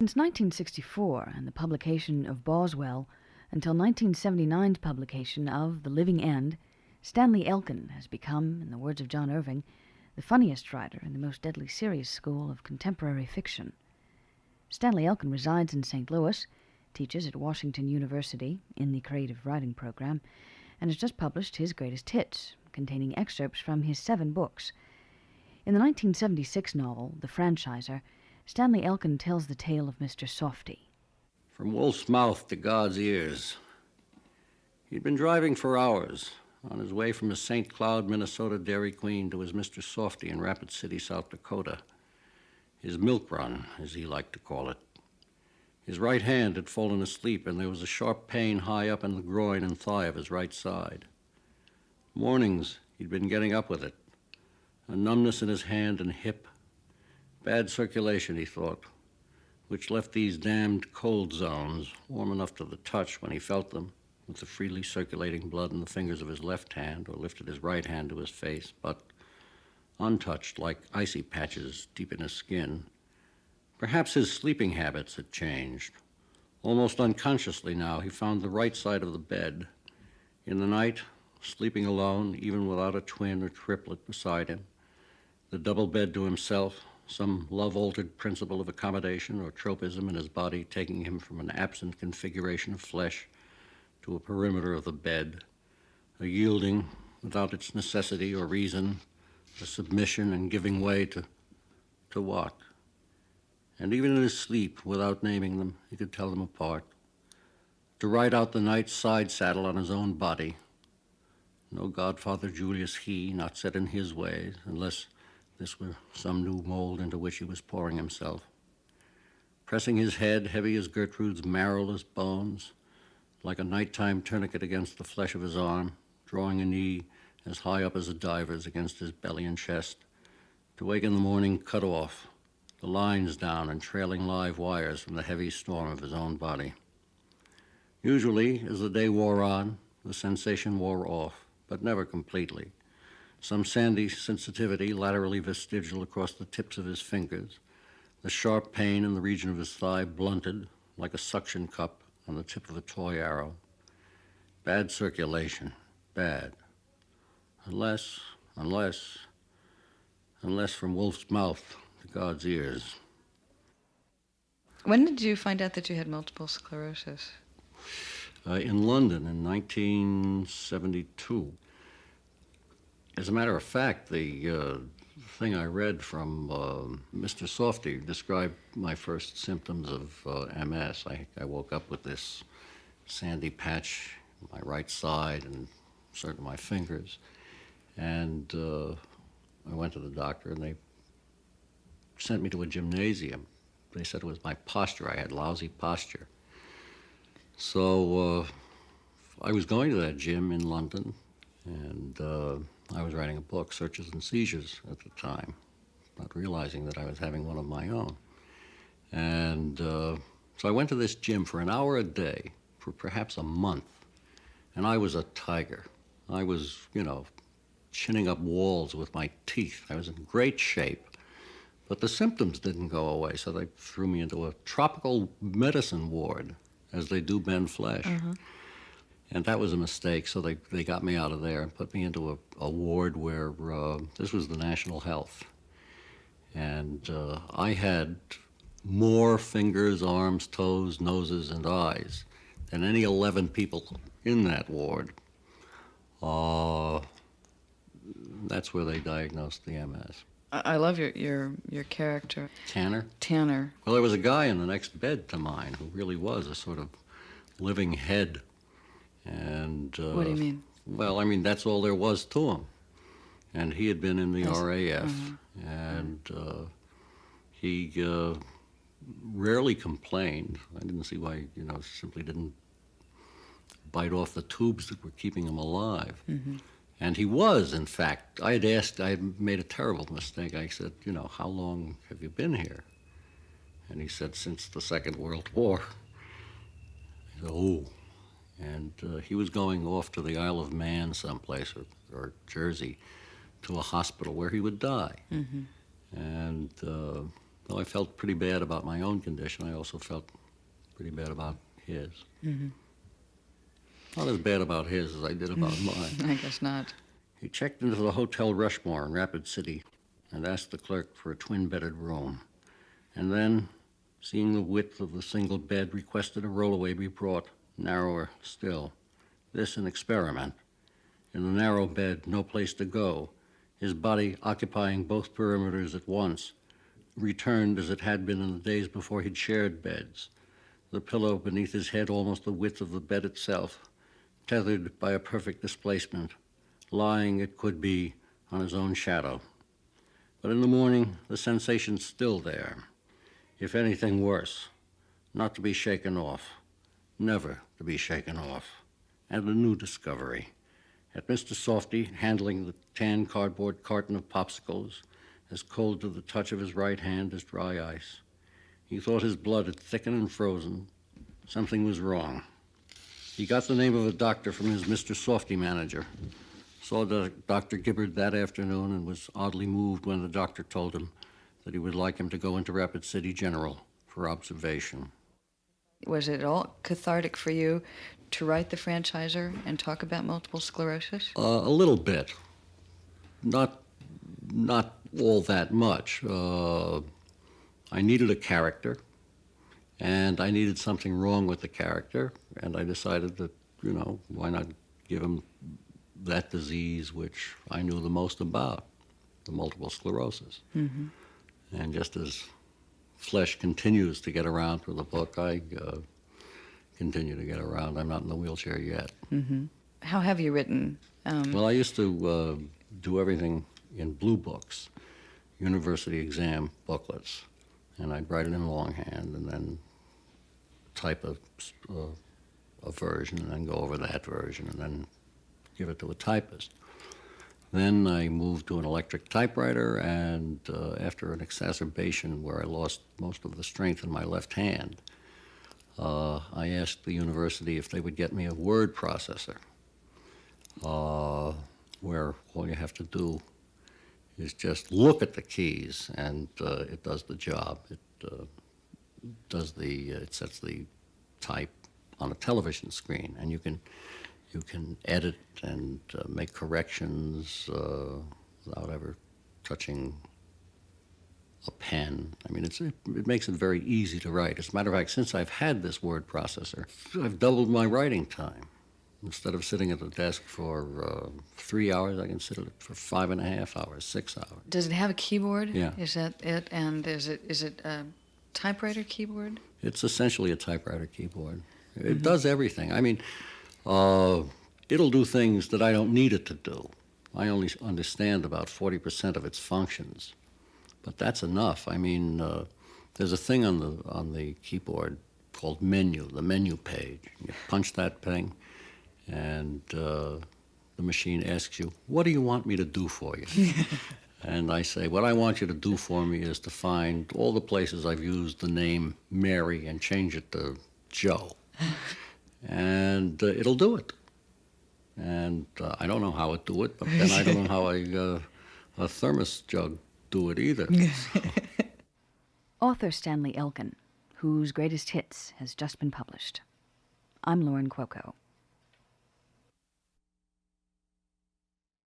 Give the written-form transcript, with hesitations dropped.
Since 1964 and the publication of Boswell until 1979's publication of The Living End, Stanley Elkin has become, in the words of John Irving, the funniest writer in the most deadly serious school of contemporary fiction. Stanley Elkin resides in St. Louis, teaches at Washington University in the creative writing program, and has just published his greatest hits, containing excerpts from his 7 books. In the 1976 novel, The Franchiser, Stanley Elkin tells the tale of Mr. Softy. From Wolf's mouth to God's ears. He'd been driving for hours on his way from his St. Cloud, Minnesota Dairy Queen to his Mr. Softy in Rapid City, South Dakota. His milk run, as he liked to call it. His right hand had fallen asleep, and there was a sharp pain high up in the groin and thigh of his right side. Mornings, he'd been getting up with it. A numbness in his hand and hip. Bad circulation, he thought, which left these damned cold zones warm enough to the touch when he felt them, with the freely circulating blood in the fingers of his left hand, or lifted his right hand to his face, but untouched like icy patches deep in his skin. Perhaps his sleeping habits had changed. Almost unconsciously now, he found the right side of the bed. In the night, sleeping alone, even without a twin or triplet beside him, the double bed to himself, some love-altered principle of accommodation or tropism in his body taking him from an absent configuration of flesh to a perimeter of the bed, a yielding without its necessity or reason, a submission and giving way to what? And even in his sleep, without naming them, he could tell them apart. To ride out the night's side saddle on his own body. No godfather Julius he, not set in his ways, unless this were some new mold into which he was pouring himself. Pressing his head, heavy as Gertrude's marrowless bones, like a nighttime tourniquet against the flesh of his arm, drawing a knee as high up as a diver's against his belly and chest, to wake in the morning cut off, the lines down and trailing live wires from the heavy storm of his own body. Usually, as the day wore on, the sensation wore off, but never completely. Some sandy sensitivity laterally vestigial across the tips of his fingers, the sharp pain in the region of his thigh blunted like a suction cup on the tip of a toy arrow. Bad circulation, bad. Unless from Wolf's mouth to God's ears. When did you find out that you had multiple sclerosis? In London in 1972. As a matter of fact, the thing I read from Mr. Softy described my first symptoms of MS. I woke up with this sandy patch on my right side and certain of my fingers. And I went to the doctor, and they sent me to a gymnasium. They said it was my posture. I had lousy posture. So I was going to that gym in London, and I was writing a book, Searches and Seizures, at the time, not realizing that I was having one of my own. And so I went to this gym for an hour a day for perhaps a month, and I was a tiger. I was, chinning up walls with my teeth. I was in great shape, but the symptoms didn't go away, so they threw me into a tropical medicine ward, as they do bend flesh. Uh-huh. And that was a mistake, so they got me out of there and put me into a ward where this was the National Health. And I had more fingers, arms, toes, noses, and eyes than any 11 people in that ward. That's where they diagnosed the MS. I love your character. Tanner? Tanner. Well, there was a guy in the next bed to mine who really was a sort of living head. And what do you mean? Well, I mean, that's all there was to him. And he had been in the RAF, and he rarely complained. I didn't see why, simply didn't bite off the tubes that were keeping him alive. Mm-hmm. And he was, in fact. I had made a terrible mistake. I said, how long have you been here? And he said, since the Second World War. I said, oh. And he was going off to the Isle of Man someplace, or Jersey, to a hospital where he would die. Mm-hmm. And Though I felt pretty bad about my own condition, I also felt pretty bad about his. Mm-hmm. Not as bad about his as I did about mine. I guess not. He checked into the Hotel Rushmore in Rapid City and asked the clerk for a twin-bedded room. And then, seeing the width of the single bed, requested a rollaway be brought, narrower still. This an experiment. In the narrow bed, no place to go, his body occupying both perimeters at once, returned as it had been in the days before he'd shared beds. The pillow beneath his head almost the width of the bed itself, tethered by a perfect displacement, lying, it could be, on his own shadow. But in the morning, the sensation's still there. If anything worse, not to be shaken off, never to be shaken off. And a new discovery. At Mr. Softy, handling the tan cardboard carton of popsicles, as cold to the touch of his right hand as dry ice. He thought his blood had thickened and frozen. Something was wrong. He got the name of a doctor from his Mr. Softy manager. Saw Dr. Gibbard that afternoon and was oddly moved when the doctor told him that he would like him to go into Rapid City General for observation. Was it all cathartic for you to write The Franchiser and talk about multiple sclerosis? A little bit. Not all that much. I needed a character, and I needed something wrong with the character, and I decided that, why not give him that disease which I knew the most about, the multiple sclerosis. Mm-hmm. And just as flesh continues to get around through the book, I continue to get around. I'm not in the wheelchair yet. Mm-hmm. How have you written? Well, I used to do everything in blue books, university exam booklets, and I'd write it in longhand and then type a version and then go over that version and then give it to a typist. Then I moved to an electric typewriter, and after an exacerbation where I lost most of the strength in my left hand, I asked the university if they would get me a word processor, where all you have to do is just look at the keys, and it does the job. It sets the type on a television screen, and you can edit and make corrections without ever touching a pen. I mean, it makes it very easy to write. As a matter of fact, since I've had this word processor, I've doubled my writing time. Instead of sitting at the desk for 3 hours, I can sit at it for 5.5 hours, 6 hours. Does it have a keyboard? Yeah. Is that it? And is it a typewriter keyboard? It's essentially a typewriter keyboard. It does everything. I mean, it'll do things that I don't need it to do. I only understand about 40% of its functions, but that's enough. I mean, there's a thing on the keyboard called menu, the menu page. You punch that thing, and the machine asks you, "What do you want me to do for you?" And I say, "What I want you to do for me is to find all the places I've used the name Mary and change it to Joe." And it'll do it. And I don't know how it do it, but then I don't know how a thermos jug do it either. Author Stanley Elkin, whose greatest hits has just been published. I'm Lorin Cuoco.